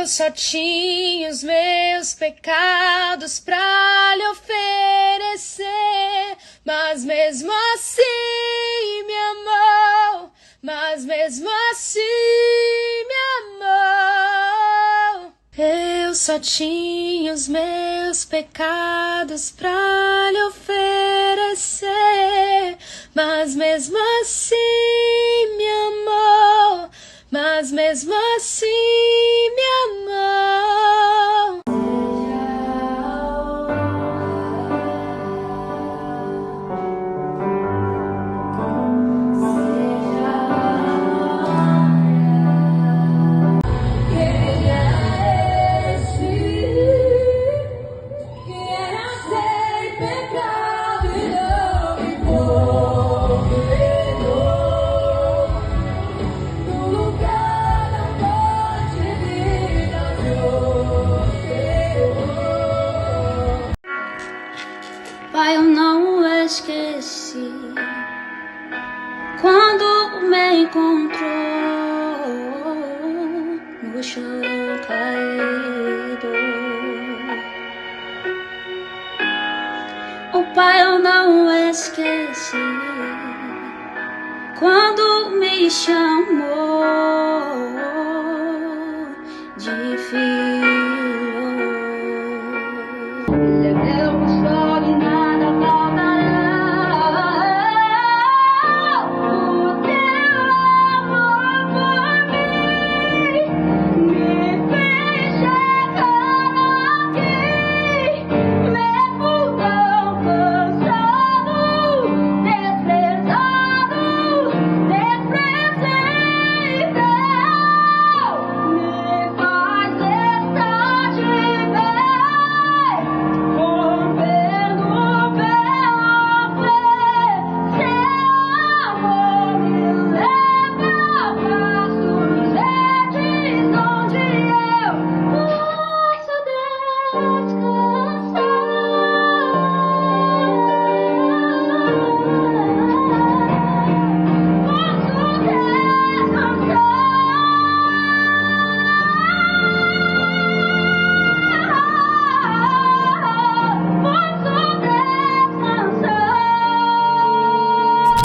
Eu só tinha os meus pecados pra lhe oferecer, mas mesmo assim me amou, mas mesmo assim me amou. Eu só tinha os meus pecados pra lhe oferecer, mas mesmo assim me amou, mas mesmo assim me amou. Pai, eu não esqueci quando me encontrou no chão caído. Oh, Pai, eu não esqueci quando me chamou de filho.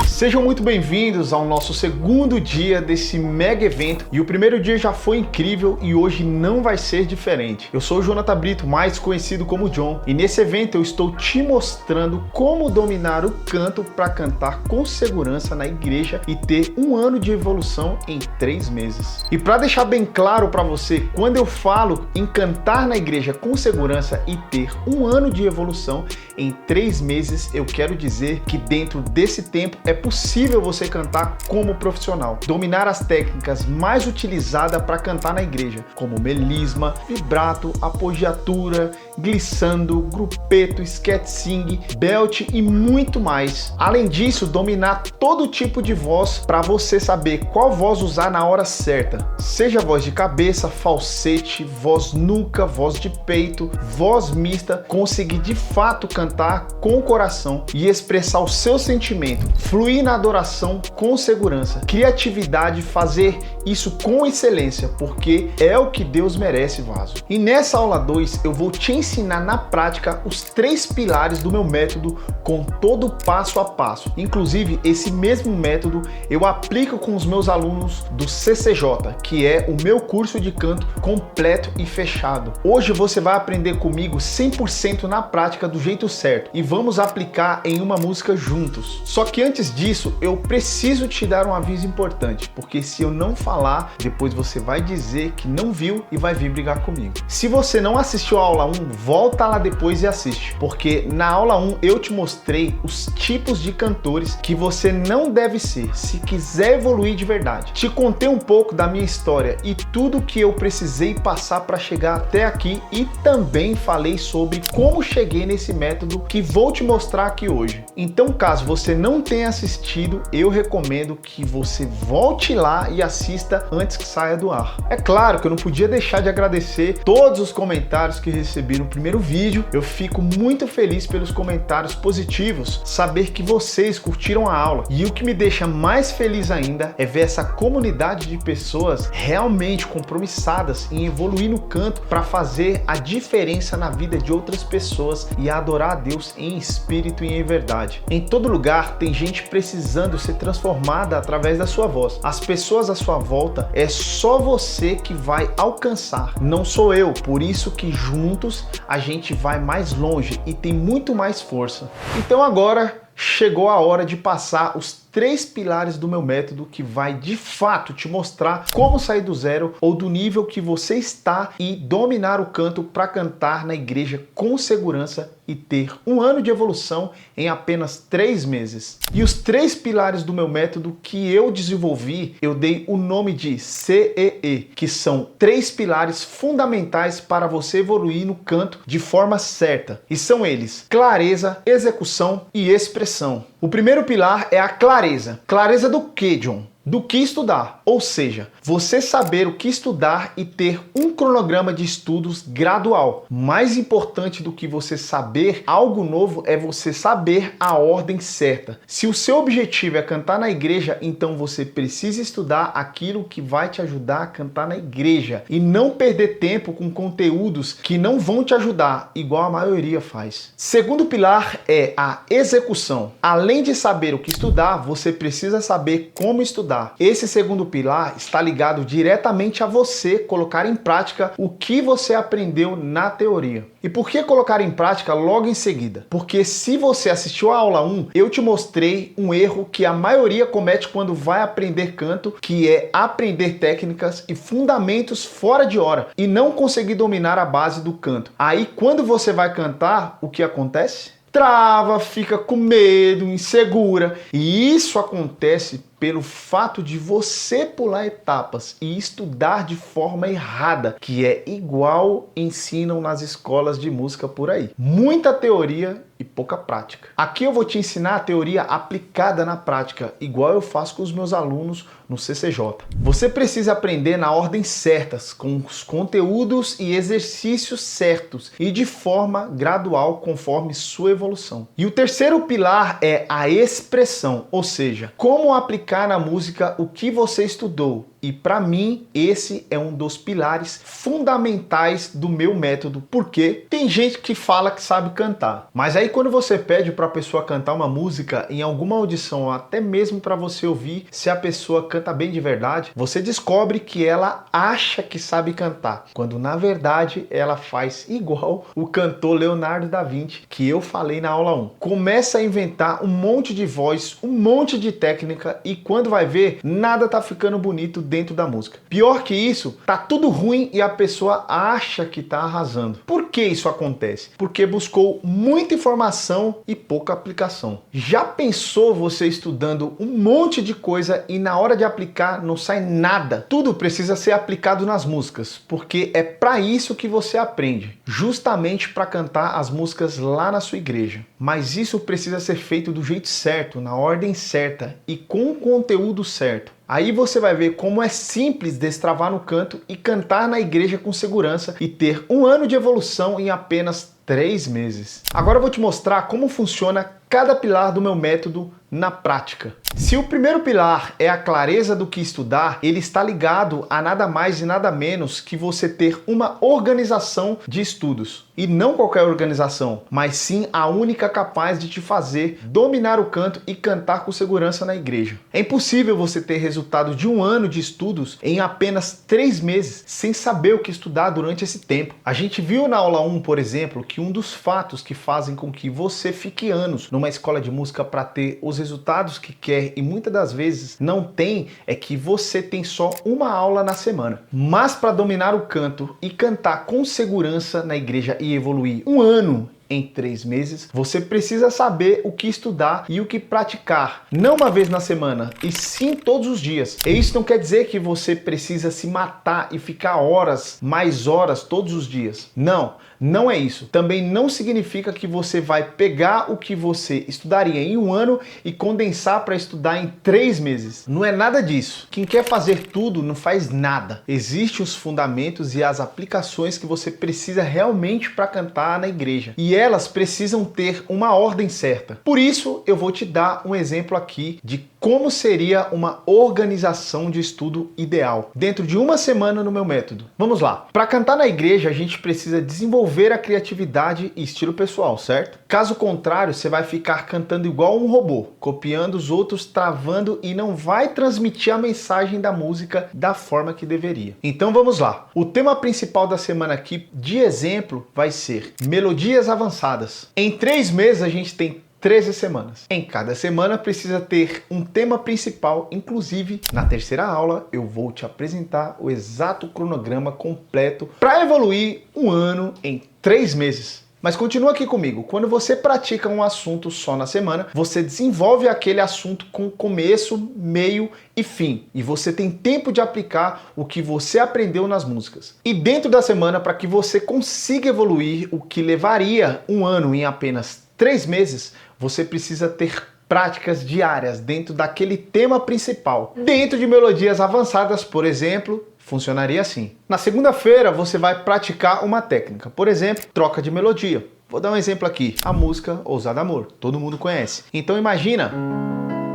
Sejam muito bem-vindos ao nosso segundo dia desse mega evento, e o primeiro dia já foi incrível e hoje não vai ser diferente. Eu sou o Jonathan Brito, mais conhecido como John, e nesse evento eu estou te mostrando como dominar o canto para cantar com segurança na igreja e ter um ano de evolução em 3 meses. E para deixar bem claro para você, quando eu falo em cantar na igreja com segurança e ter um ano de evolução em 3 meses, eu quero dizer que dentro desse tempo é possível você cantar como profissional, dominar as técnicas mais utilizadas para cantar na igreja, como melisma, vibrato, apogiatura, glissando, grupeto, scat sing, belt e muito mais. Além disso, dominar todo tipo de voz para você saber qual voz usar na hora certa, seja voz de cabeça, falsete, voz nuca, voz de peito, voz mista, conseguir de fato cantar com o coração e expressar o seu sentimento, fluir na adoração com segurança, criatividade, fazer isso com excelência, porque é o que Deus merece, vaso. E nessa aula 2 eu vou te ensinar na prática os 3 pilares do meu método com todo passo a passo. Inclusive, esse mesmo método eu aplico com os meus alunos do CCJ, que é o meu curso de canto completo e fechado. Hoje você vai aprender comigo 100% na prática do jeito certo e vamos aplicar em uma música juntos. Só que antes disso, eu preciso te dar um aviso importante, porque se eu não falar, depois você vai dizer que não viu e vai vir brigar comigo. Se você não assistiu a aula 1, volta lá depois e assiste, porque na aula 1 eu te mostrei os tipos de cantores que você não deve ser se quiser evoluir de verdade. Te contei um pouco da minha história e tudo que eu precisei passar para chegar até aqui, e também falei sobre como cheguei nesse método que vou te mostrar aqui hoje. Então, caso você não tenha assistido, eu recomendo que você volte lá e assista antes que saia do ar. É claro que eu não podia deixar de agradecer todos os comentários que recebi no no primeiro vídeo. Eu fico muito feliz pelos comentários positivos, saber que vocês curtiram a aula. E o que me deixa mais feliz ainda é ver essa comunidade de pessoas realmente compromissadas em evoluir no canto para fazer a diferença na vida de outras pessoas e adorar a Deus em espírito e em verdade. Em todo lugar tem gente precisando ser transformada através da sua voz. As pessoas à sua volta é só você que vai alcançar, não sou eu. Por isso que juntos a gente vai mais longe e tem muito mais força. Então agora chegou a hora de passar os 3 pilares do meu método que vai de fato te mostrar como sair do zero ou do nível que você está e dominar o canto para cantar na igreja com segurança e ter um ano de evolução em apenas 3 meses. E os 3 pilares do meu método que eu desenvolvi, eu dei o nome de CEE, que são 3 pilares fundamentais para você evoluir no canto de forma certa. E são eles: clareza, execução e expressão. O primeiro pilar é a clareza. Clareza do que, John? Do que estudar, ou seja, você saber o que estudar e ter um cronograma de estudos gradual. Mais importante do que você saber algo novo é você saber a ordem certa. Se o seu objetivo é cantar na igreja, então você precisa estudar aquilo que vai te ajudar a cantar na igreja e não perder tempo com conteúdos que não vão te ajudar, igual a maioria faz. Segundo pilar é a execução. Além de saber o que estudar, você precisa saber como estudar. Esse segundo pilar está ligado diretamente a você colocar em prática o que você aprendeu na teoria. E por que colocar em prática logo em seguida? Porque se você assistiu a aula 1, eu te mostrei um erro que a maioria comete quando vai aprender canto, que é aprender técnicas e fundamentos fora de hora e não conseguir dominar a base do canto. Aí quando você vai cantar, o que acontece? Trava, fica com medo, insegura. E isso acontece pelo fato de você pular etapas e estudar de forma errada, que é igual ensinam nas escolas de música por aí. Muita teoria e pouca prática. Aqui eu vou te ensinar a teoria aplicada na prática, igual eu faço com os meus alunos no CCJ. Você precisa aprender na ordem certas, com os conteúdos e exercícios certos e de forma gradual conforme sua evolução. E o terceiro pilar é a expressão, ou seja, como aplicar na música o que você estudou. E para mim, esse é um dos pilares fundamentais do meu método, porque tem gente que fala que sabe cantar, mas aí quando você pede para a pessoa cantar uma música em alguma audição, até mesmo para você ouvir se a pessoa canta bem de verdade, você descobre que ela acha que sabe cantar, quando na verdade ela faz igual o cantor Leonardo da Vinci, que eu falei na aula 1. Começa a inventar um monte de voz, um monte de técnica e quando vai ver, nada tá ficando bonito dentro da música. Pior que isso, tá tudo ruim e a pessoa acha que tá arrasando. Por que isso acontece? Porque buscou muita informação e pouca aplicação. Já pensou você estudando um monte de coisa e na hora de aplicar não sai nada? Tudo precisa ser aplicado nas músicas, porque é para isso que você aprende, justamente para cantar as músicas lá na sua igreja. Mas isso precisa ser feito do jeito certo, na ordem certa e com o conteúdo certo. Aí você vai ver como é simples destravar no canto e cantar na igreja com segurança e ter um ano de evolução em apenas 3 meses. Agora eu vou te mostrar como funciona cada pilar do meu método na prática. Se o primeiro pilar é a clareza do que estudar, ele está ligado a nada mais e nada menos que você ter uma organização de estudos. E não qualquer organização, mas sim a única capaz de te fazer dominar o canto e cantar com segurança na igreja. É impossível você ter resultado de um ano de estudos em apenas 3 meses, sem saber o que estudar durante esse tempo. A gente viu na aula 1, por exemplo, que um dos fatos que fazem com que você fique anos numa escola de música para ter os resultados que quer e muitas das vezes não tem, é que você tem só uma aula na semana. Mas para dominar o canto e cantar com segurança na igreja e evoluir um ano em 3 meses, você precisa saber o que estudar e o que praticar, não uma vez na semana, e sim todos os dias. E isso não quer dizer que você precisa se matar e ficar horas, mais horas todos os dias. Não, não é isso. Também não significa que você vai pegar o que você estudaria em 1 ano e condensar para estudar em 3 meses. Não é nada disso. Quem quer fazer tudo não faz nada. Existem os fundamentos e as aplicações que você precisa realmente para cantar na igreja. E elas precisam ter uma ordem certa. Por isso, eu vou te dar um exemplo aqui de como seria uma organização de estudo ideal dentro de 1 semana no meu método. Vamos lá. Para cantar na igreja, a gente precisa desenvolver a criatividade e estilo pessoal, certo? Caso contrário, você vai ficar cantando igual um robô, copiando os outros, travando e não vai transmitir a mensagem da música da forma que deveria. Então vamos lá. O tema principal da semana aqui, de exemplo, vai ser melodias avançadas. Em 3 meses a gente tem 13 semanas. Em cada semana precisa ter um tema principal, inclusive na terceira aula eu vou te apresentar o exato cronograma completo para evoluir 1 ano em 3 meses. Mas continua aqui comigo. Quando você pratica um assunto só na semana, você desenvolve aquele assunto com começo, meio e fim. E você tem tempo de aplicar o que você aprendeu nas músicas. E dentro da semana, para que você consiga evoluir o que levaria 1 ano em apenas 3 meses, você precisa ter práticas diárias dentro daquele tema principal. Dentro de melodias avançadas, por exemplo, funcionaria assim. Na segunda-feira você vai praticar uma técnica, por exemplo, troca de melodia. Vou dar um exemplo aqui, a música Ousado Amor, todo mundo conhece. Então imagina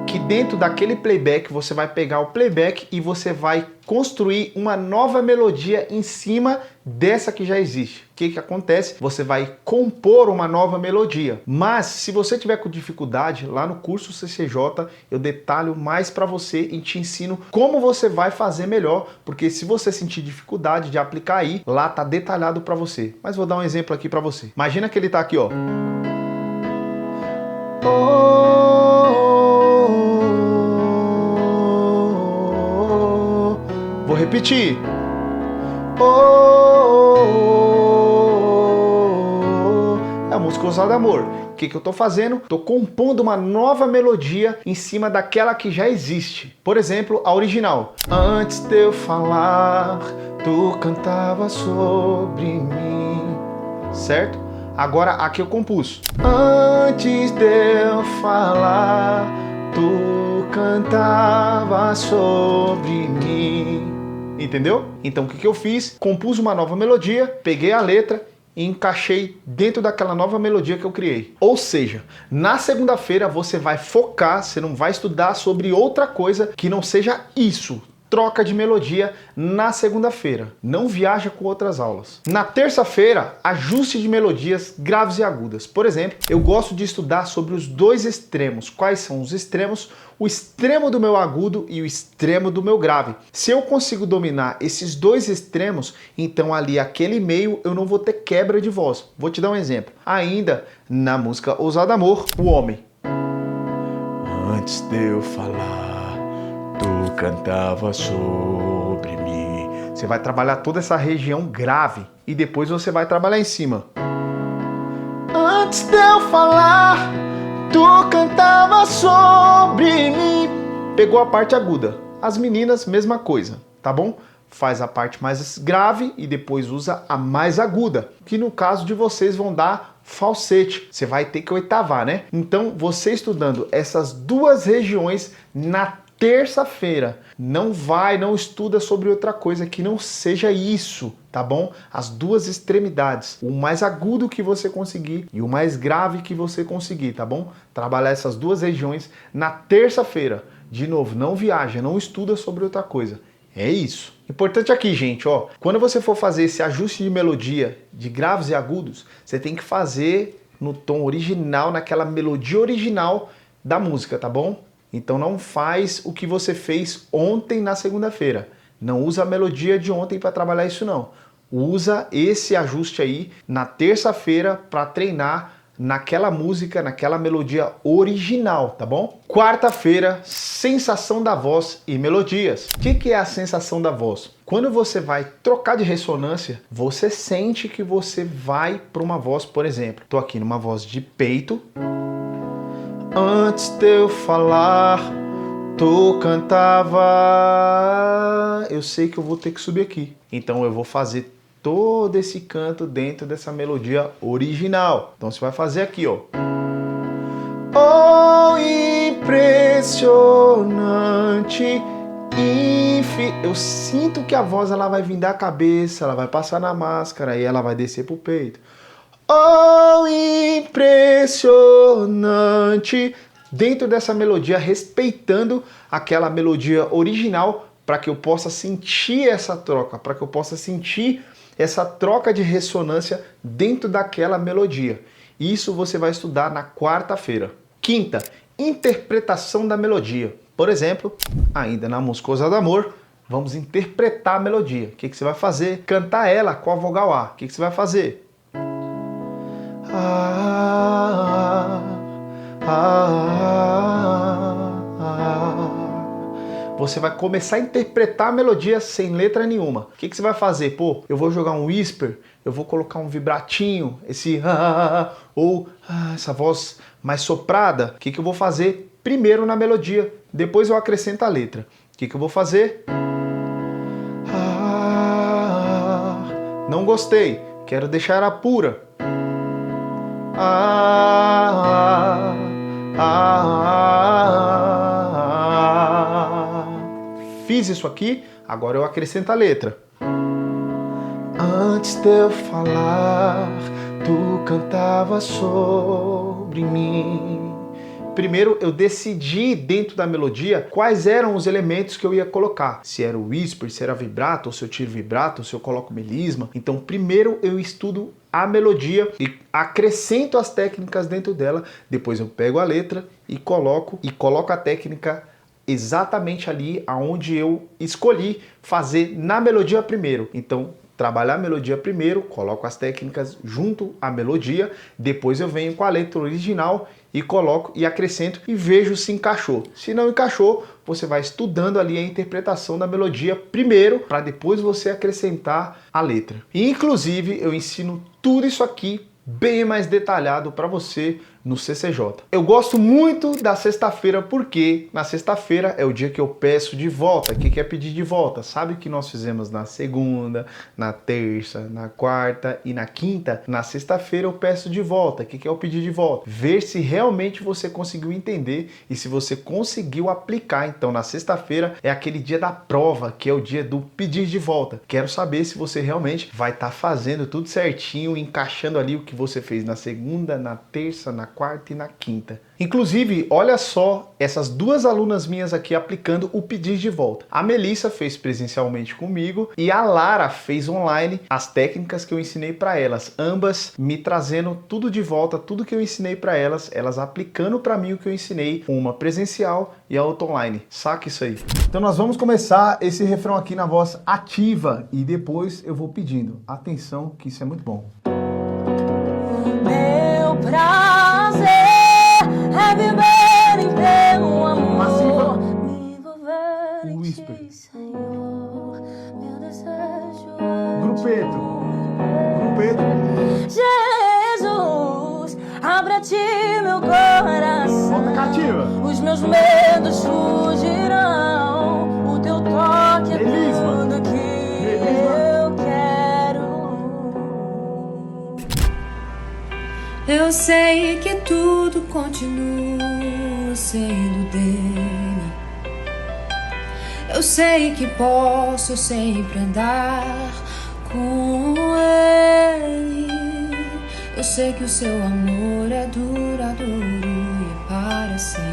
que dentro daquele playback você vai pegar o playback e você vai construir uma nova melodia em cima dessa que já existe. O que acontece? Você vai compor uma nova melodia. Mas se você tiver com dificuldade, lá no curso CCJ eu detalho mais para você e te ensino como você vai fazer melhor, porque se você sentir dificuldade de aplicar aí, lá tá detalhado para você. Mas vou dar um exemplo aqui para você. Imagina que ele tá aqui, ó. Vou repetir. É a música Ousado Amor. O que eu tô fazendo? Tô compondo uma nova melodia em cima daquela que já existe. Por exemplo, a original. Antes de eu falar, tu cantava sobre mim. Certo? Agora a que eu compus. Antes de eu falar, tu cantava sobre mim. Entendeu? Então o que eu fiz? Compus uma nova melodia, peguei a letra e encaixei dentro daquela nova melodia que eu criei. Ou seja, na segunda-feira você vai focar, você não vai estudar sobre outra coisa que não seja isso. Troca de melodia na segunda-feira. Não viaja com outras aulas. Na terça-feira, ajuste de melodias graves e agudas. Por exemplo, eu gosto de estudar sobre os 2 extremos. Quais são os extremos? O extremo do meu agudo e o extremo do meu grave. Se eu consigo dominar esses 2 extremos, então ali aquele meio eu não vou ter quebra de voz. Vou te dar um exemplo. Ainda na música Ousado Amor, o homem. Antes de eu falar, tu cantava sobre mim. Você vai trabalhar toda essa região grave e depois você vai trabalhar em cima. Antes de eu falar, tu cantava sobre mim. Pegou a parte aguda. As meninas, mesma coisa, tá bom? Faz a parte mais grave e depois usa a mais aguda, que no caso de vocês vão dar falsete. Você vai ter que oitavar, né? Então, você estudando essas 2 regiões na terça-feira, não estuda sobre outra coisa que não seja isso, tá bom? As 2 extremidades, o mais agudo que você conseguir e o mais grave que você conseguir, tá bom? Trabalhar essas 2 regiões na terça-feira. De novo, não viaja, não estuda sobre outra coisa. É isso. Importante aqui, gente, ó, quando você for fazer esse ajuste de melodia de graves e agudos, você tem que fazer no tom original, naquela melodia original da música, tá bom? Então não faz o que você fez ontem na segunda-feira. Não usa a melodia de ontem para trabalhar isso não. Usa esse ajuste aí na terça-feira para treinar naquela música, naquela melodia original, tá bom? Quarta-feira, sensação da voz e melodias. O que é a sensação da voz? Quando você vai trocar de ressonância, você sente que você vai para uma voz, por exemplo, tô aqui numa voz de peito. Antes de eu falar, tu cantava. Eu sei que eu vou ter que subir aqui. Então eu vou fazer todo esse canto dentro dessa melodia original. Então você vai fazer aqui, ó. Oh, impressionante. Eu sinto que a voz ela vai vir da cabeça, ela vai passar na máscara e ela vai descer pro peito. Oh, impressionante. Dentro dessa melodia, respeitando aquela melodia original, para que eu possa sentir essa troca, para que eu possa sentir essa troca de ressonância dentro daquela melodia. Isso você vai estudar na quarta-feira. Quinta, interpretação da melodia. Por exemplo, ainda na Muscosa do Amor, vamos interpretar a melodia. O que você vai fazer? Cantar ela com a vogal A. O que você vai fazer? Você vai começar a interpretar a melodia sem letra nenhuma. O que você vai fazer? Pô, eu vou jogar um whisper, eu vou colocar um vibratinho, esse ou essa voz mais soprada. O que eu vou fazer? Primeiro na melodia, depois eu acrescento a letra. O que eu vou fazer? Não gostei, quero deixar ela pura. Fiz isso aqui, agora eu acrescento a letra. Antes de eu falar, tu cantava sobre mim. Primeiro eu decidi dentro da melodia quais eram os elementos que eu ia colocar. Se era o whisper, se era vibrato, ou se eu tiro vibrato, ou se eu coloco melisma. Então primeiro eu estudo a melodia e acrescento as técnicas dentro dela. Depois eu pego a letra e coloco a técnica exatamente ali aonde eu escolhi fazer na melodia primeiro. Então trabalhar a melodia primeiro, coloco as técnicas junto à melodia, depois eu venho com a letra original e coloco e acrescento e vejo se encaixou. Se não encaixou, você vai estudando ali a interpretação da melodia primeiro, para depois você acrescentar a letra. E, inclusive, eu ensino tudo isso aqui bem mais detalhado para você no CCJ. Eu gosto muito da sexta-feira porque na sexta-feira é o dia que eu peço de volta. O que é pedir de volta? Sabe o que nós fizemos na segunda, na terça, na quarta e na quinta? Na sexta-feira eu peço de volta. O que é o pedir de volta? Ver se realmente você conseguiu entender e se você conseguiu aplicar. Então na sexta-feira é aquele dia da prova, que é o dia do pedir de volta. Quero saber se você realmente vai estar fazendo tudo certinho, encaixando ali o que você fez na segunda, na terça, na quarta e na quinta. Inclusive, olha só essas duas alunas minhas aqui aplicando o pedir de volta. A Melissa fez presencialmente comigo e a Lara fez online as técnicas que eu ensinei para elas, ambas me trazendo tudo de volta, tudo que eu ensinei para elas, elas aplicando para mim o que eu ensinei, uma presencial e a outra online. Saca isso aí. Então nós vamos começar esse refrão aqui na voz ativa e depois eu vou pedindo. Atenção que isso é muito bom. Meu prazer é viver em teu amor, me envolver em ti, Senhor, meu desejo é Grupeto. Jesus, abre a ti meu coração. Volta cativa. Os meus medos fugirão, o teu toque é Melisma. tudo que eu quero. Eu sei que tudo continua sendo dele. Eu sei que posso sempre andar com ele. Eu sei que o seu amor é duradouro e é para sempre.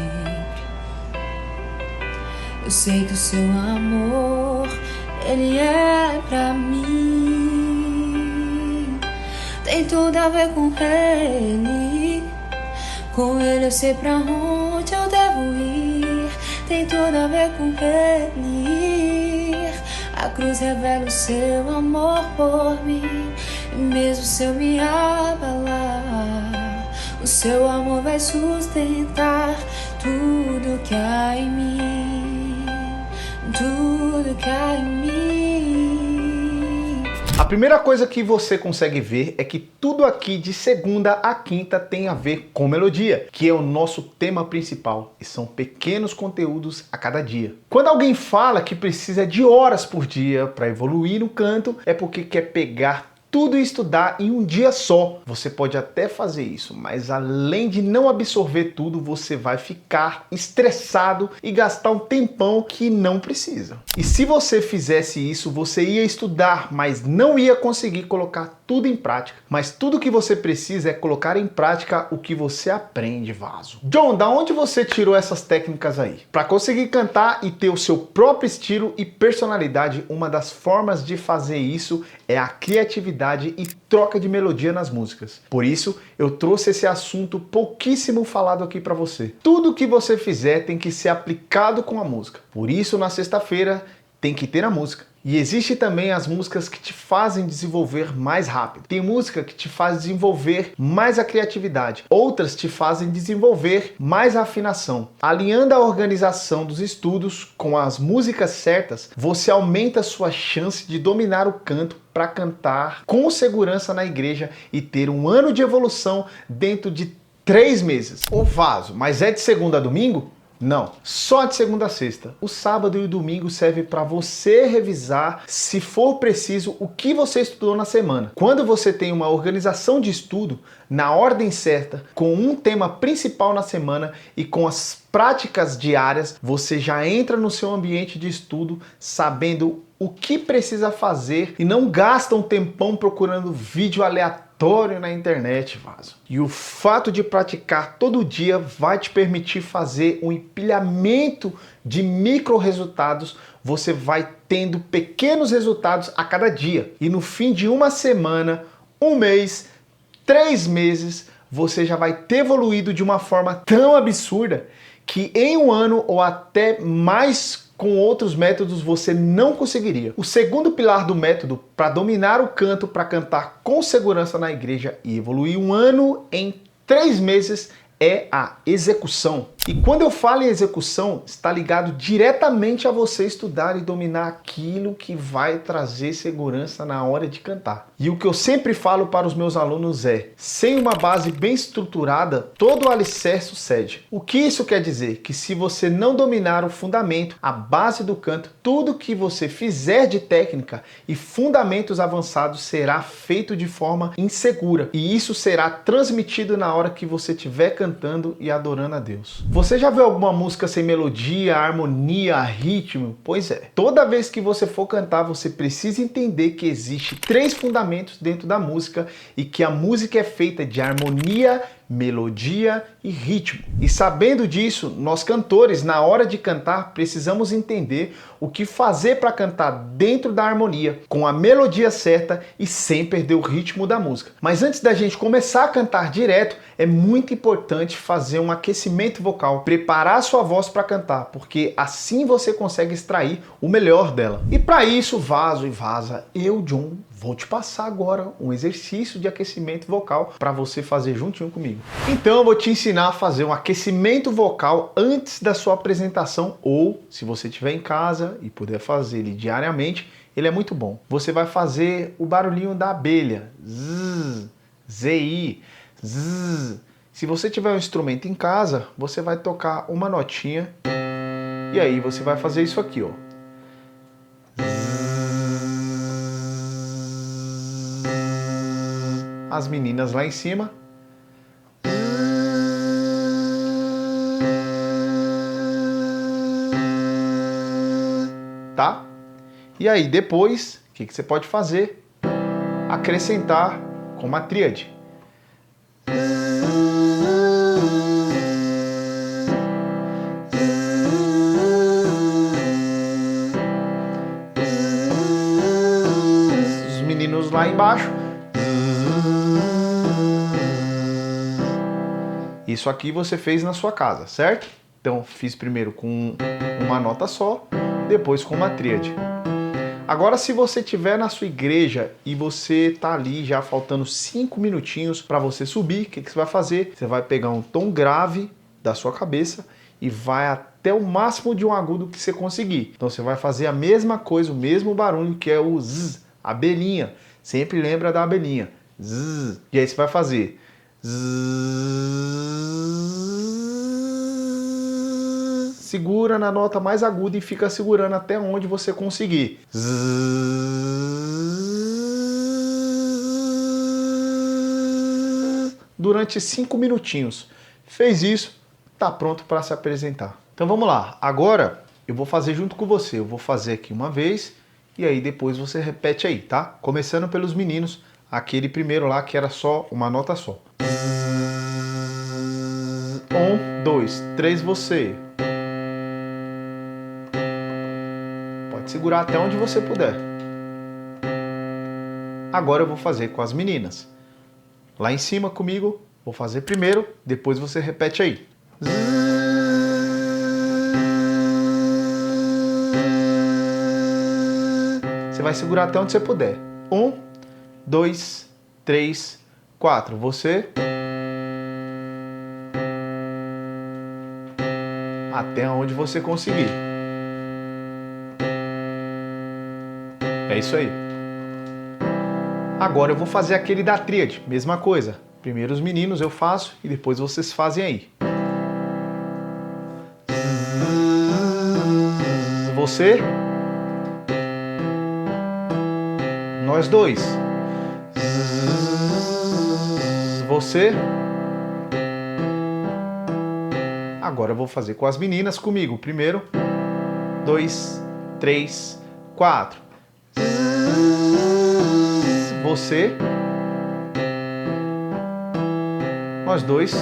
Eu sei que o seu amor, ele é pra mim. Tem tudo a ver com ele. Com ele eu sei pra onde eu devo ir. Tem tudo a ver com ele. A cruz revela o seu amor por mim. E mesmo se eu me abalar, o seu amor vai sustentar tudo que há em mim, tudo que há em mim. A primeira coisa que você consegue ver é que tudo aqui de segunda a quinta tem a ver com melodia, que é o nosso tema principal, e são pequenos conteúdos a cada dia. Quando alguém fala que precisa de horas por dia para evoluir no canto, é porque quer pegar tudo e estudar em um dia só. Você pode até fazer isso, mas além de não absorver tudo, você vai ficar estressado e gastar um tempão que não precisa. E se você fizesse isso, você ia estudar, mas não ia conseguir colocar tudo em prática. Mas tudo que você precisa é colocar em prática o que você aprende, vaso. John, da onde você tirou essas técnicas aí? Para conseguir cantar e ter o seu próprio estilo e personalidade, uma das formas de fazer isso é a criatividade e troca de melodia nas músicas. Por isso, eu trouxe esse assunto pouquíssimo falado aqui para você. Tudo que você fizer tem que ser aplicado com a música. Por isso, na sexta-feira, tem que ter a música. E existe também as músicas que te fazem desenvolver mais rápido. Tem música que te faz desenvolver mais a criatividade. Outras te fazem desenvolver mais a afinação. Alinhando a organização dos estudos com as músicas certas, você aumenta a sua chance de dominar o canto para cantar com segurança na igreja e ter um ano de evolução dentro de 3 meses. Ô vaso, mas é de segunda a domingo? Não, só de segunda a sexta. O sábado e o domingo serve para você revisar, se for preciso, o que você estudou na semana. Quando você tem uma organização de estudo, na ordem certa, com um tema principal na semana e com as práticas diárias, você já entra no seu ambiente de estudo sabendo o que precisa fazer e não gasta um tempão procurando vídeo aleatório na internet, vaso. E o fato de praticar todo dia vai te permitir fazer um empilhamento de micro resultados. Você vai tendo pequenos resultados a cada dia. E no fim de uma semana, um mês, 3 meses, você já vai ter evoluído de uma forma tão absurda que em um ano ou até mais com outros métodos você não conseguiria. O segundo pilar do método para dominar o canto, para cantar com segurança na igreja e evoluir um ano em 3 meses é a execução. E quando eu falo em execução, está ligado diretamente a você estudar e dominar aquilo que vai trazer segurança na hora de cantar. E o que eu sempre falo para os meus alunos é: sem uma base bem estruturada, todo o alicerce cede. O que isso quer dizer? Que se você não dominar o fundamento, a base do canto, tudo que você fizer de técnica e fundamentos avançados será feito de forma insegura. E isso será transmitido na hora que você estiver cantando e adorando a Deus. Você já viu alguma música sem melodia, harmonia, ritmo? Pois é. Toda vez que você for cantar, você precisa entender que existe 3 fundamentos dentro da música e que a música é feita de harmonia, melodia e ritmo. E sabendo disso, nós cantores, na hora de cantar, precisamos entender o que fazer para cantar dentro da harmonia, com a melodia certa e sem perder o ritmo da música. Mas antes da gente começar a cantar direto, é muito importante fazer um aquecimento vocal, preparar a sua voz para cantar, porque assim você consegue extrair o melhor dela. E para isso, vaso e vaza, eu, John, vou te passar agora um exercício de aquecimento vocal para você fazer juntinho comigo. Então eu vou te ensinar a fazer um aquecimento vocal antes da sua apresentação, ou se você estiver em casa e puder fazer ele diariamente, ele é muito bom. Você vai fazer o barulhinho da abelha, zzz, zi, zzz. Se você tiver um instrumento em casa, você vai tocar uma notinha e aí você vai fazer isso aqui, ó. As meninas lá em cima. Tá? E aí depois, o que você pode fazer? Acrescentar com uma tríade. Os meninos lá embaixo. Isso aqui você fez na sua casa, certo? Então fiz primeiro com uma nota só, depois com uma tríade. Agora, se você estiver na sua igreja e você tá ali já faltando 5 minutinhos para você subir, o que você vai fazer? Você vai pegar um tom grave da sua cabeça e vai até o máximo de um agudo que você conseguir. Então você vai fazer a mesma coisa, o mesmo barulho que é o zzz, abelhinha. Sempre lembra da abelhinha. Zzz. E aí você vai fazer zzz. Segura na nota mais aguda e fica segurando até onde você conseguir. Zzz. Durante 5 minutinhos. Fez isso, tá pronto para se apresentar. Então vamos lá. Agora eu vou fazer junto com você. Eu vou fazer aqui uma vez e aí depois você repete aí, tá? Começando pelos meninos, aquele primeiro lá que era só uma nota só. 1, 2, 3, você. Pode segurar até onde você puder. Agora eu vou fazer com as meninas. Lá em cima comigo, vou fazer primeiro, depois você repete aí. Você vai segurar até onde você puder. 1, 2, 3, 4. Você. Até onde você conseguir. É isso aí. Agora eu vou fazer aquele da tríade. Mesma coisa. Primeiro os meninos eu faço e depois vocês fazem aí. Você. Nós dois. Você. Agora eu vou fazer com as meninas comigo. Primeiro. 2, 3, 4. Você. Nós dois.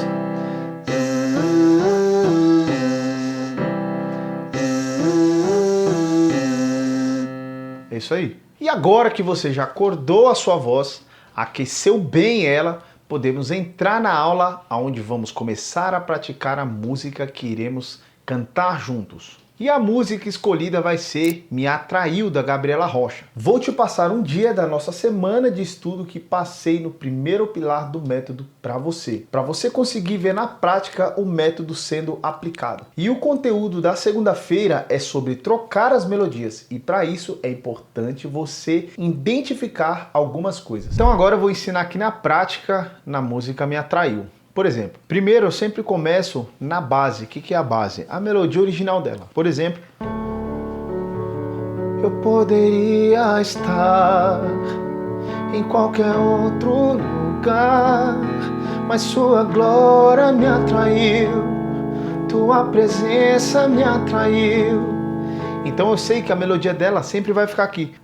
É isso aí. E agora que você já acordou a sua voz, aqueceu bem ela, podemos entrar na aula onde vamos começar a praticar a música que iremos cantar juntos. E a música escolhida vai ser Me Atraiu, da Gabriela Rocha. Vou te passar um dia da nossa semana de estudo que passei no primeiro pilar do método para você conseguir ver na prática o método sendo aplicado. E o conteúdo da segunda-feira é sobre trocar as melodias, e para isso é importante você identificar algumas coisas. Então agora eu vou ensinar aqui na prática na música Me Atraiu. Por exemplo, primeiro eu sempre começo na base. O que é a base? A melodia original dela. Por exemplo, eu poderia estar em qualquer outro lugar, mas sua glória me atraiu, tua presença me atraiu. Então eu sei que a melodia dela sempre vai ficar aqui.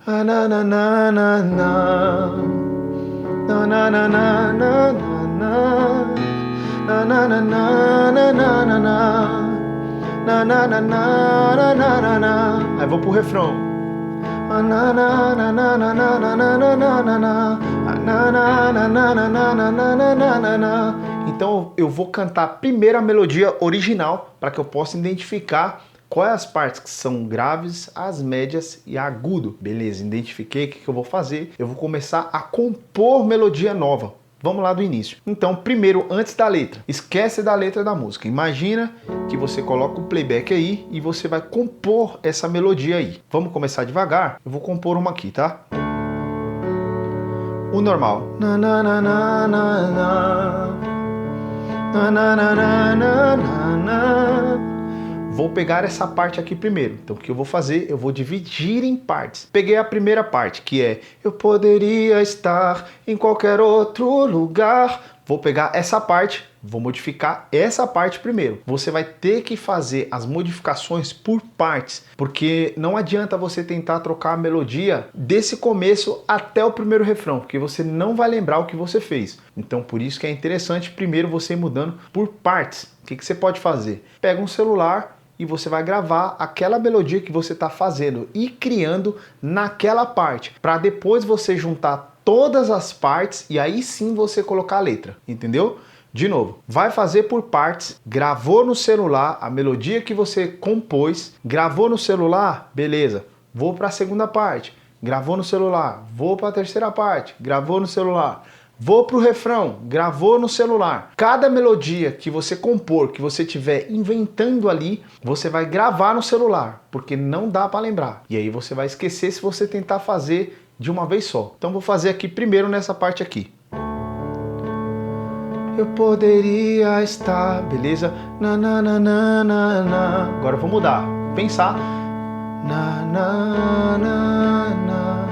Aí vou pro refrão. Então eu vou cantar primeiro a melodia original para que eu possa identificar quais as partes que são graves, as médias e agudo. Beleza, identifiquei. O que eu vou fazer? Eu vou começar a compor melodia nova. Vamos lá do início. Então, primeiro, antes da letra, esquece da letra da música. Imagina que você coloca o playback aí e você vai compor essa melodia aí. Vamos começar devagar? Eu vou compor uma aqui, tá? O normal. Vou pegar essa parte aqui primeiro. Então o que eu vou fazer? Eu vou dividir em partes. Peguei a primeira parte, que é eu poderia estar em qualquer outro lugar. Vou pegar essa parte, vou modificar essa parte primeiro. Você vai ter que fazer as modificações por partes, porque não adianta você tentar trocar a melodia desse começo até o primeiro refrão, porque você não vai lembrar o que você fez. Então por isso que é interessante primeiro você ir mudando por partes. O que você pode fazer? Pega um celular e você vai gravar aquela melodia que você está fazendo e criando naquela parte, para depois você juntar todas as partes e aí sim você colocar a letra, entendeu? De novo, vai fazer por partes, gravou no celular a melodia que você compôs, gravou no celular, beleza, vou para a segunda parte, gravou no celular, vou para a terceira parte, gravou no celular. Vou pro refrão, gravou no celular. Cada melodia que você compor, que você estiver inventando ali, você vai gravar no celular, porque não dá para lembrar. E aí você vai esquecer se você tentar fazer de uma vez só. Então vou fazer aqui primeiro nessa parte aqui. Eu poderia estar, beleza? Na, na, na, na, na, na. Agora eu vou mudar, pensar. Na, na, na, na,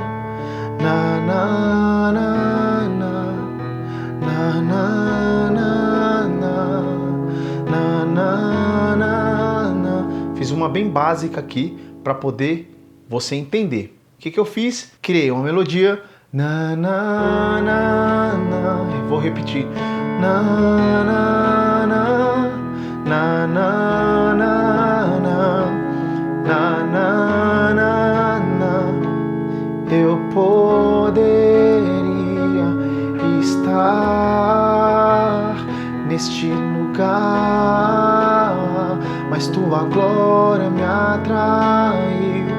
na, na, na. Na, na, na, na, na, na, na. Fiz uma bem básica aqui para poder você entender. O que eu fiz? Criei uma melodia. Na, na, na, na. Vou repetir. Na, na, na, na, na, na, na, na, na, na, na. Eu poderia estar neste lugar, mas tua glória me atraiu.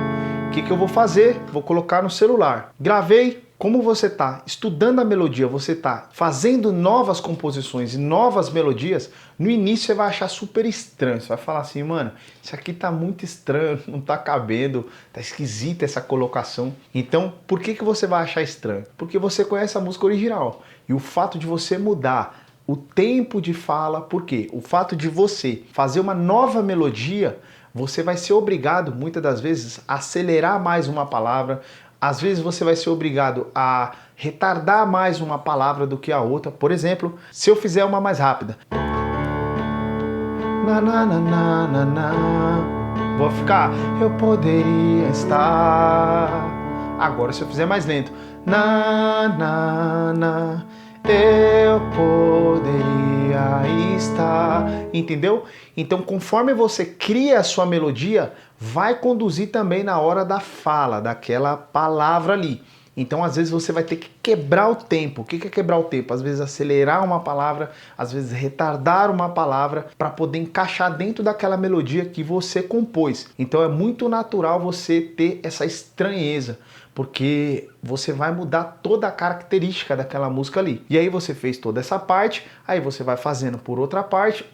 O que eu vou fazer? Vou colocar no celular. Gravei. Como você está estudando a melodia, você está fazendo novas composições e novas melodias, no início você vai achar super estranho. Você vai falar assim, mano, isso aqui tá muito estranho, não tá cabendo, tá esquisita essa colocação. Então, por que você vai achar estranho? Porque você conhece a música original. E o fato de você mudar o tempo de fala, por quê? O fato de você fazer uma nova melodia, você vai ser obrigado, muitas das vezes, a acelerar mais uma palavra. Às vezes você vai ser obrigado a retardar mais uma palavra do que a outra. Por exemplo, se eu fizer uma mais rápida. Na, na, na, na, na, na. Vou ficar. Eu poderia estar. Agora se eu fizer mais lento. Na, na, na. Eu poderia estar. Entendeu? Então, conforme você cria a sua melodia, vai conduzir também na hora da fala, daquela palavra ali. Então, às vezes, você vai ter que quebrar o tempo. O que é quebrar o tempo? Às vezes, acelerar uma palavra, às vezes, retardar uma palavra para poder encaixar dentro daquela melodia que você compôs. Então, é muito natural você ter essa estranheza, porque você vai mudar toda a característica daquela música ali. E aí você fez toda essa parte, aí você vai fazendo por outra parte,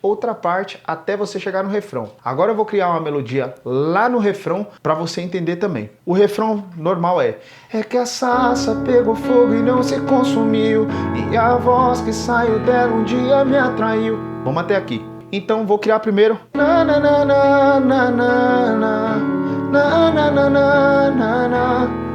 até você chegar no refrão. Agora eu vou criar uma melodia lá no refrão para você entender também. O refrão normal é que a sarça pegou fogo e não se consumiu, e a voz que saiu dela um dia me atraiu. Vamos até aqui. Então vou criar primeiro. Na, na, na, na, na, na, na, na, na, na, na, na.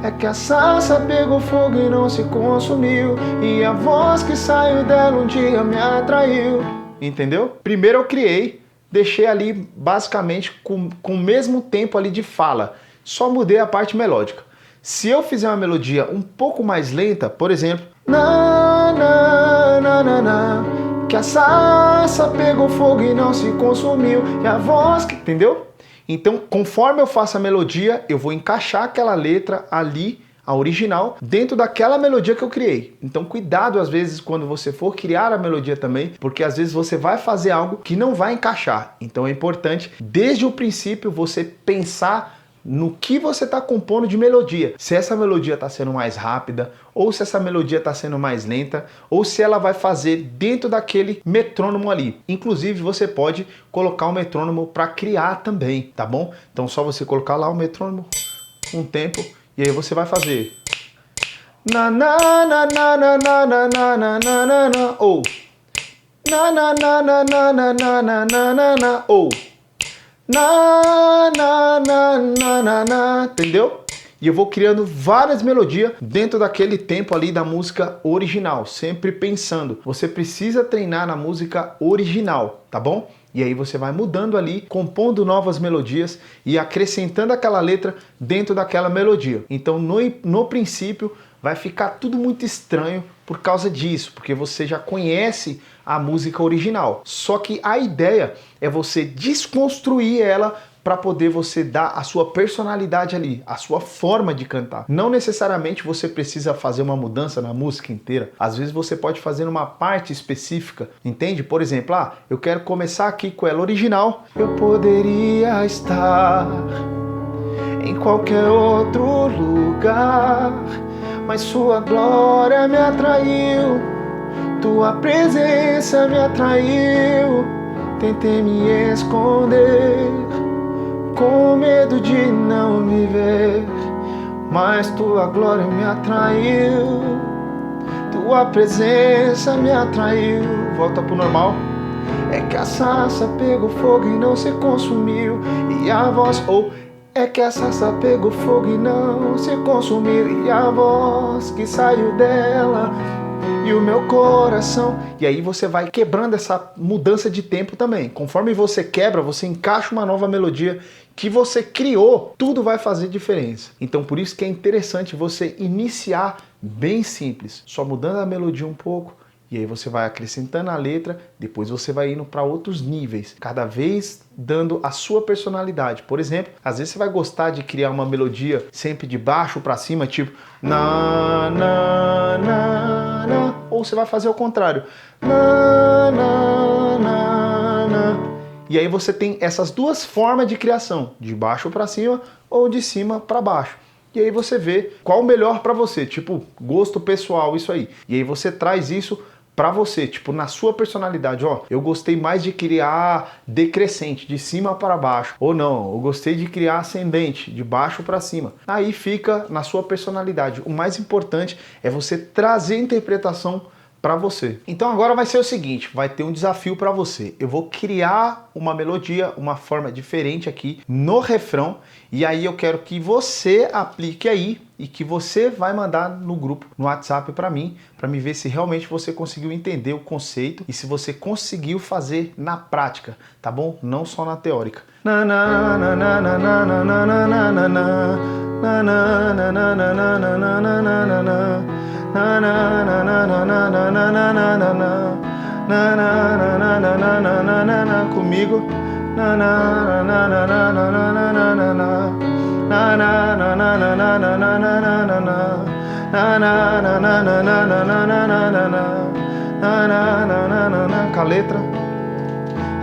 É que a sarça pegou fogo e não se consumiu, e a voz que saiu dela um dia me atraiu. Entendeu? Primeiro eu criei, deixei ali basicamente com o mesmo tempo ali de fala. Só mudei a parte melódica. Se eu fizer uma melodia um pouco mais lenta, por exemplo, na, na, na, na, na, que a sarça pegou fogo e não se consumiu, e a voz que... Entendeu? Então, conforme eu faço a melodia, eu vou encaixar aquela letra ali, a original, dentro daquela melodia que eu criei. Então, cuidado às vezes quando você for criar a melodia também, porque às vezes você vai fazer algo que não vai encaixar. Então é importante, desde o princípio, você pensar no que você está compondo de melodia. Se essa melodia está sendo mais rápida, ou se essa melodia está sendo mais lenta, ou se ela vai fazer dentro daquele metrônomo ali. Inclusive, você pode colocar o metrônomo para criar também, tá bom? Então, só você colocar lá o metrônomo, um tempo, e aí você vai fazer na na na na na na na na na na na, ou na na na na na na na na na na, ou na, na, na, na, na, na, entendeu? E eu vou criando várias melodias dentro daquele tempo ali da música original, sempre pensando, você precisa treinar na música original, tá bom? E aí você vai mudando ali, compondo novas melodias e acrescentando aquela letra dentro daquela melodia. Então no princípio vai ficar tudo muito estranho por causa disso, porque você já conhece a música original. Só que a ideia é você desconstruir ela para poder você dar a sua personalidade ali, a sua forma de cantar. Não necessariamente você precisa fazer uma mudança na música inteira. Às vezes você pode fazer uma parte específica, entende? Por exemplo, eu quero começar aqui com ela original. Eu poderia estar em qualquer outro lugar, mas sua glória me atraiu, tua presença me atraiu. Tentei me esconder, com medo de não me ver, mas tua glória me atraiu, tua presença me atraiu. Volta pro normal. É que a sarça pegou fogo e não se consumiu, e a voz, é que a sarça pegou fogo e não se consumiu, e a voz que saiu dela e o meu coração. E aí você vai quebrando essa mudança de tempo também. Conforme você quebra, você encaixa uma nova melodia que você criou, tudo vai fazer diferença. Então por isso que é interessante você iniciar bem simples, só mudando a melodia um pouco, e aí você vai acrescentando a letra, depois você vai indo para outros níveis, cada vez dando a sua personalidade. Por exemplo, às vezes você vai gostar de criar uma melodia sempre de baixo para cima, tipo na, na, na, na, ou você vai fazer o contrário, na, na, na, na. E aí você tem essas duas formas de criação, de baixo para cima ou de cima para baixo. E aí você vê qual o melhor para você, tipo gosto pessoal, isso aí. E aí você traz isso para você, tipo na sua personalidade, ó, eu gostei mais de criar decrescente, de cima para baixo, ou não, eu gostei de criar ascendente, de baixo para cima. Aí fica na sua personalidade. O mais importante é você trazer a interpretação para você. Então agora vai ser o seguinte, vai ter um desafio para você. Eu vou criar uma melodia, uma forma diferente aqui no refrão, e aí eu quero que você aplique aí e que você vai mandar no grupo, no WhatsApp para mim ver se realmente você conseguiu entender o conceito e se você conseguiu fazer na prática, tá bom? Não só na teórica. Comigo. Com a letra.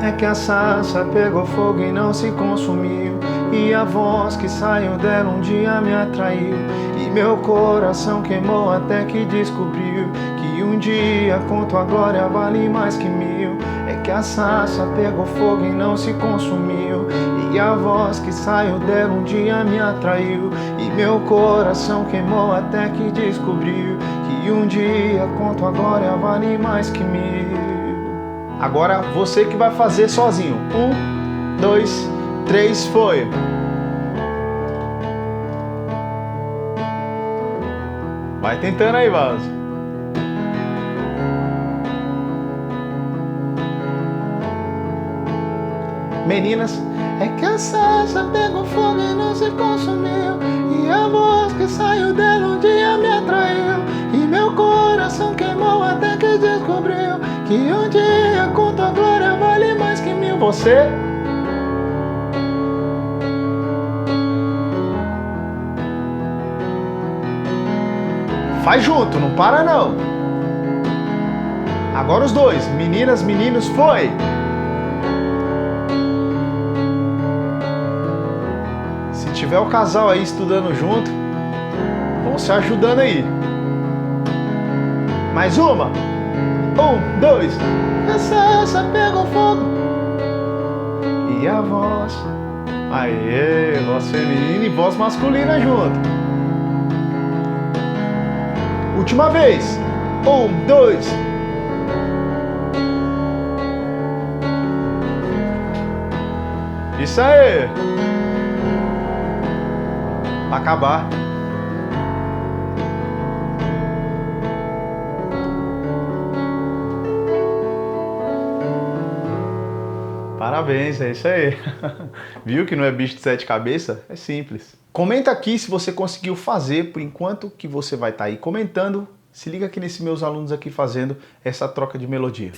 É que a sarça pegou fogo e não se consumiu, e a voz que saiu dela um dia me atraiu, e meu coração queimou até que descobriu que um dia com tua glória vale mais que mil. É que a sarça pegou fogo e não se consumiu, e a voz que saiu dela um dia me atraiu, e meu coração queimou até que descobriu que um dia com tua glória vale mais que mil. Agora você que vai fazer sozinho. 1, 2, 3, foi. Vai tentando aí, Vaso. Meninas. É que a sarça pegou fogo e não se consumiu, e a voz que saiu dela um dia me atraiu, e meu coração queimou até que descobriu que um dia com tua glória vale mais que mil. Você? Faz junto, não para não. Agora os dois, meninas, meninos, foi! Se tiver o casal aí estudando junto, vão se ajudando aí. Mais uma. 1, 2. A sarça pegou fogo e a voz. Aê, voz feminina e voz masculina junto. Última vez. 1, 2. Isso aí. Pra acabar. Parabéns, é isso aí. Viu que não é bicho de 7 cabeças? É simples. Comenta aqui se você conseguiu fazer, por enquanto que você vai estar aí comentando. Se liga aqui nesses meus alunos aqui fazendo essa troca de melodia.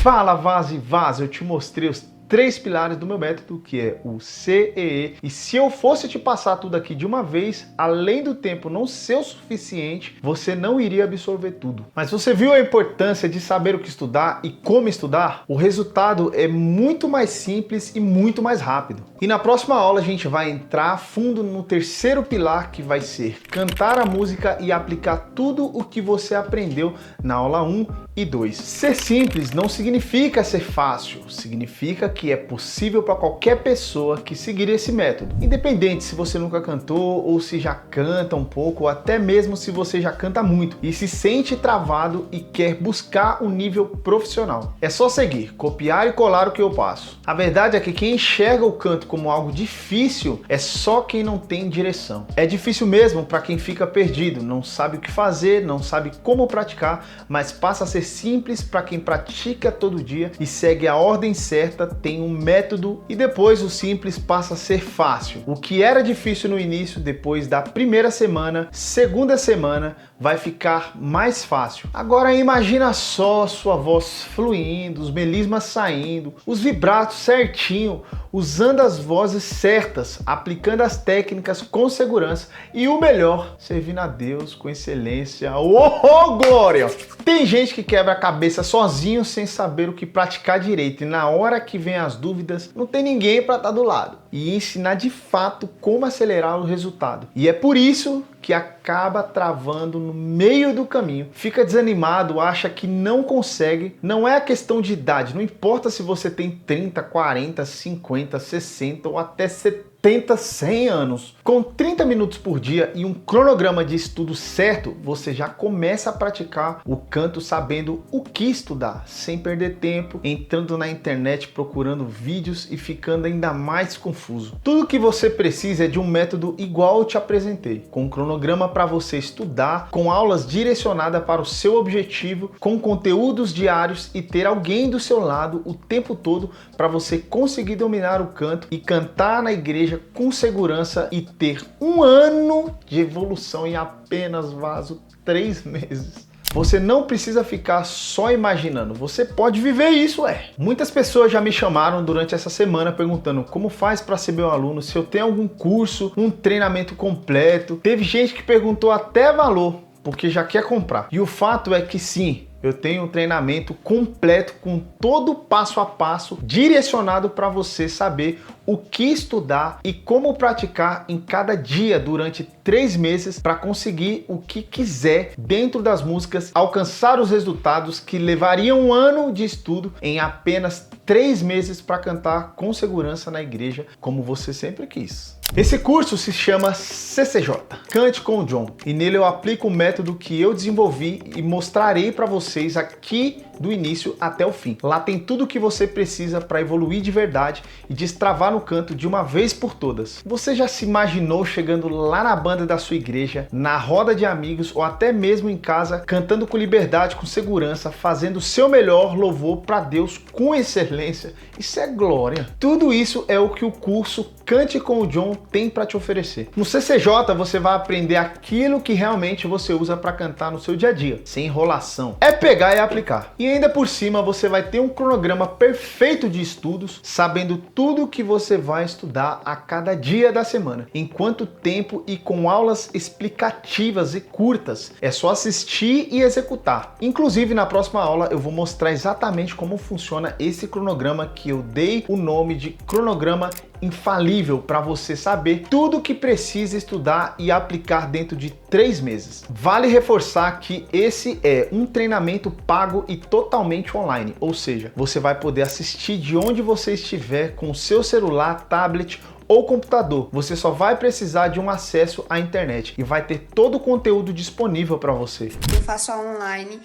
Fala, Vaz e Vaz, eu te mostrei os 3 pilares do meu método, que é o CEE. E se eu fosse te passar tudo aqui de uma vez, além do tempo não ser o suficiente, você não iria absorver tudo. Mas você viu a importância de saber o que estudar e como estudar? O resultado é muito mais simples e muito mais rápido. E na próxima aula a gente vai entrar a fundo no terceiro pilar, que vai ser cantar a música e aplicar tudo o que você aprendeu na aula 1 e 2. Ser simples não significa ser fácil, significa que é possível para qualquer pessoa que seguir esse método, independente se você nunca cantou ou se já canta um pouco, ou até mesmo se você já canta muito e se sente travado e quer buscar um nível profissional. É só seguir, copiar e colar o que eu passo. A verdade é que quem enxerga o canto como algo difícil é só quem não tem direção. É difícil mesmo para quem fica perdido, não sabe o que fazer, não sabe como praticar, mas passa a ser simples para quem pratica todo dia e segue a ordem certa, tem um método, e depois o simples passa a ser fácil. O que era difícil no início, depois da primeira semana, segunda semana, vai ficar mais fácil. Agora imagina só sua voz fluindo, os melismas saindo, os vibratos certinho, usando as vozes certas, aplicando as técnicas com segurança e o melhor, servindo a Deus com excelência. Oh, glória! Tem gente que quebra a cabeça sozinho sem saber o que praticar direito, e na hora que vem as dúvidas, não tem ninguém para estar do lado e ensinar de fato como acelerar o resultado. E é por isso que acaba travando no meio do caminho, fica desanimado, acha que não consegue. Não é a questão de idade, não importa se você tem 30, 40, 50, 60 ou até 70, 100 anos. Com 30 minutos por dia e um cronograma de estudo certo, você já começa a praticar o canto sabendo o que estudar, sem perder tempo, entrando na internet procurando vídeos e ficando ainda mais confuso. Tudo que você precisa é de um método igual eu te apresentei, com um cronograma para você estudar, com aulas direcionadas para o seu objetivo, com conteúdos diários e ter alguém do seu lado o tempo todo para você conseguir dominar o canto e cantar na igreja com segurança e ter 1 ano de evolução em apenas, Vaso, 3 meses. Você não precisa ficar só imaginando, você pode viver isso, Muitas pessoas já me chamaram durante essa semana perguntando como faz para ser meu aluno, se eu tenho algum curso, um treinamento completo. Teve gente que perguntou até valor, porque já quer comprar. E o fato é que sim, eu tenho um treinamento completo com todo o passo a passo direcionado para você saber o que estudar e como praticar em cada dia durante 3 meses para conseguir o que quiser dentro das músicas, alcançar os resultados que levariam 1 ano de estudo em apenas 3 meses para cantar com segurança na igreja, como você sempre quis. Esse curso se chama CCJ, Cante com o John, e nele eu aplico o método que eu desenvolvi e mostrarei para vocês aqui do início até o fim. Lá tem tudo o que você precisa para evoluir de verdade e destravar no canto de uma vez por todas. Você já se imaginou chegando lá na banda da sua igreja, na roda de amigos ou até mesmo em casa, cantando com liberdade, com segurança, fazendo o seu melhor louvor para Deus com excelência? Isso é glória. Tudo isso é o que o curso Cante com o John tem para te oferecer. No CCJ você vai aprender aquilo que realmente você usa para cantar no seu dia a dia, sem enrolação. É pegar e aplicar. E ainda por cima você vai ter um cronograma perfeito de estudos, sabendo tudo que você vai estudar a cada dia da semana, em quanto tempo e com aulas explicativas e curtas. É só assistir e executar. Inclusive na próxima aula eu vou mostrar exatamente como funciona esse cronograma que eu dei o nome de cronograma infalível, para você saber tudo o que precisa estudar e aplicar dentro de 3 meses. Vale reforçar que esse é um treinamento pago e totalmente online, ou seja, você vai poder assistir de onde você estiver com o seu celular, tablet ou computador. Você só vai precisar de um acesso à internet e vai ter todo o conteúdo disponível para você. Eu faço aula online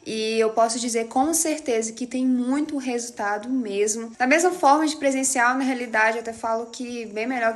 e eu posso dizer com certeza que tem muito resultado mesmo. Da mesma forma de presencial, na realidade, eu até falo que bem melhor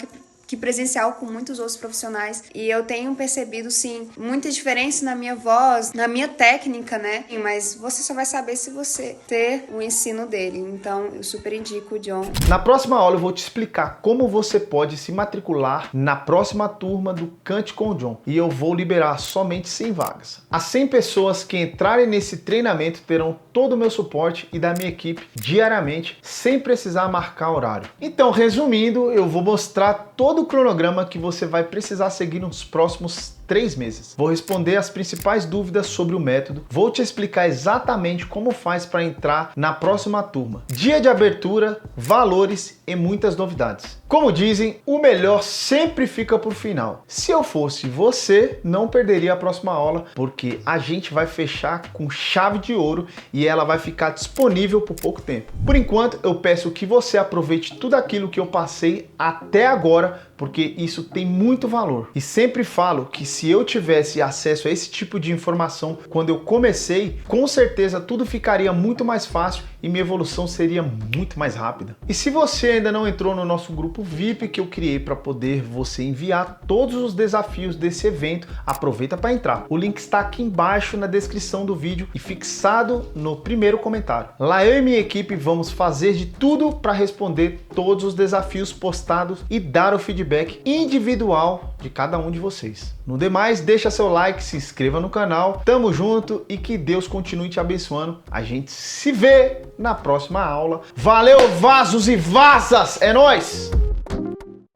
que presencial com muitos outros profissionais. E eu tenho percebido, sim, muita diferença na minha voz, na minha técnica, né? Mas você só vai saber se você ter o ensino dele. Então, eu super indico o John. Na próxima aula eu vou te explicar como você pode se matricular na próxima turma do Cante com o John. E eu vou liberar somente 100 vagas. As 100 pessoas que entrarem nesse treinamento terão todo o meu suporte e da minha equipe diariamente, sem precisar marcar horário. Então, resumindo, eu vou mostrar todo o cronograma que você vai precisar seguir nos próximos 3 meses. Vou responder as principais dúvidas sobre o método, vou te explicar exatamente como faz para entrar na próxima turma, dia de abertura, valores e muitas novidades. Como dizem, o melhor sempre fica por final. Se eu fosse você, não perderia a próxima aula, porque a gente vai fechar com chave de ouro e ela vai ficar disponível por pouco tempo. Por enquanto, eu peço que você aproveite tudo aquilo que eu passei até agora, porque isso tem muito valor. E sempre falo que se eu tivesse acesso a esse tipo de informação quando eu comecei, com certeza tudo ficaria muito mais fácil e minha evolução seria muito mais rápida. E se você ainda não entrou no nosso grupo VIP que eu criei para poder você enviar todos os desafios desse evento, aproveita para entrar. O link está aqui embaixo na descrição do vídeo e fixado no primeiro comentário. Lá eu e minha equipe vamos fazer de tudo para responder todos os desafios postados e dar o feedback individual de cada um de vocês. No demais, deixa seu like, se inscreva no canal, tamo junto e que Deus continue te abençoando. A gente se vê na próxima aula. Valeu, vasos e vazas! É nóis!